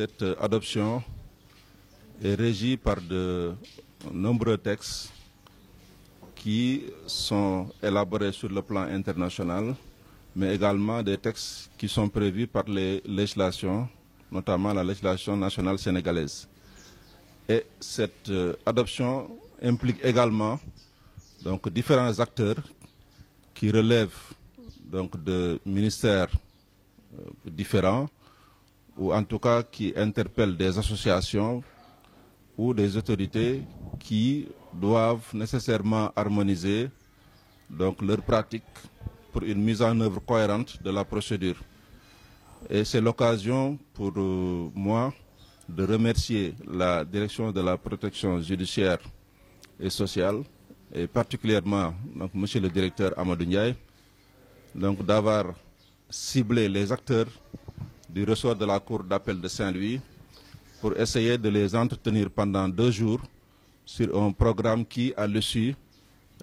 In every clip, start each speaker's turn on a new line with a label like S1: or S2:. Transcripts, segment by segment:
S1: cette adoption est régie par de nombreux textes qui sont élaborés sur le plan international, mais également des textes qui sont prévus par les législations, notamment la législation nationale sénégalaise. Et cette adoption implique également donc, différents acteurs qui relèvent donc, de ministères différents, ou en tout cas qui interpellent des associations ou des autorités qui doivent nécessairement harmoniser donc, leurs pratiques pour une mise en œuvre cohérente de la procédure. Et c'est l'occasion pour moi de remercier la direction de la protection judiciaire et sociale, et particulièrement donc, monsieur le directeur Amadou Ndiaye, donc d'avoir ciblé les acteurs du ressort de la Cour d'appel de Saint-Louis pour essayer de les entretenir pendant 2 jours sur un programme qui, à l'issue,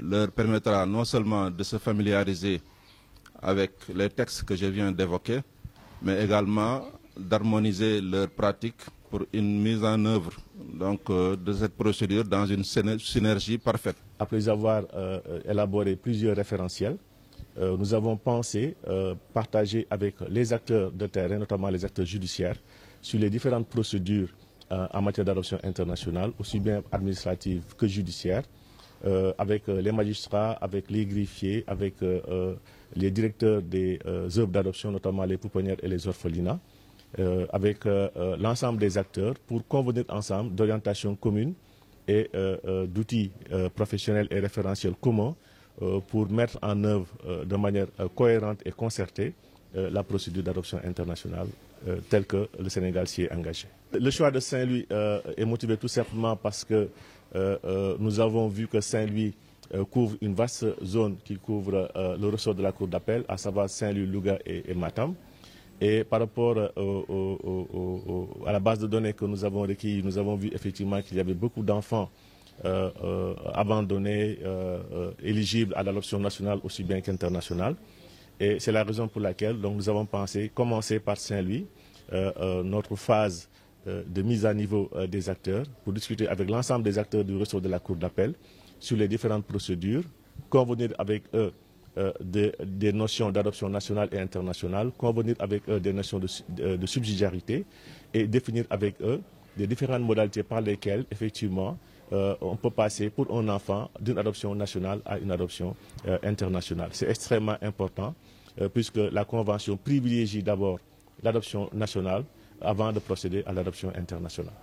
S1: leur permettra non seulement de se familiariser avec les textes que je viens d'évoquer, mais également d'harmoniser leurs pratiques pour une mise en œuvre donc, de cette procédure dans une synergie parfaite.
S2: Après avoir élaboré plusieurs référentiels, nous avons pensé partager avec les acteurs de terrain, notamment les acteurs judiciaires, sur les différentes procédures en matière d'adoption internationale, aussi bien administrative que judiciaire, avec les magistrats, avec les greffiers, avec les directeurs des œuvres d'adoption, notamment les pouponnières et les orphelinats, avec l'ensemble des acteurs pour convenir ensemble d'orientations communes et d'outils professionnels et référentiels communs pour mettre en œuvre de manière cohérente et concertée la procédure d'adoption internationale telle que le Sénégal s'y est engagé. Le choix de Saint-Louis est motivé tout simplement parce que nous avons vu que Saint-Louis couvre une vaste zone qui couvre le ressort de la Cour d'appel, à savoir Saint-Louis, Louga et Matam. Et par rapport à la base de données que nous avons recueillies, nous avons vu effectivement qu'il y avait beaucoup d'enfants abandonnés, éligibles à l'adoption nationale aussi bien qu'internationale. Et c'est la raison pour laquelle donc, nous avons pensé commencer par Saint-Louis, notre phase de mise à niveau des acteurs, pour discuter avec l'ensemble des acteurs du ressort de la Cour d'appel sur les différentes procédures, convenir avec eux des notions d'adoption nationale et internationale, convenir avec eux des notions de subsidiarité et définir avec eux les différentes modalités par lesquelles, effectivement, on peut passer pour un enfant d'une adoption nationale à une adoption internationale. C'est extrêmement important puisque la Convention privilégie d'abord l'adoption nationale avant de procéder à l'adoption internationale.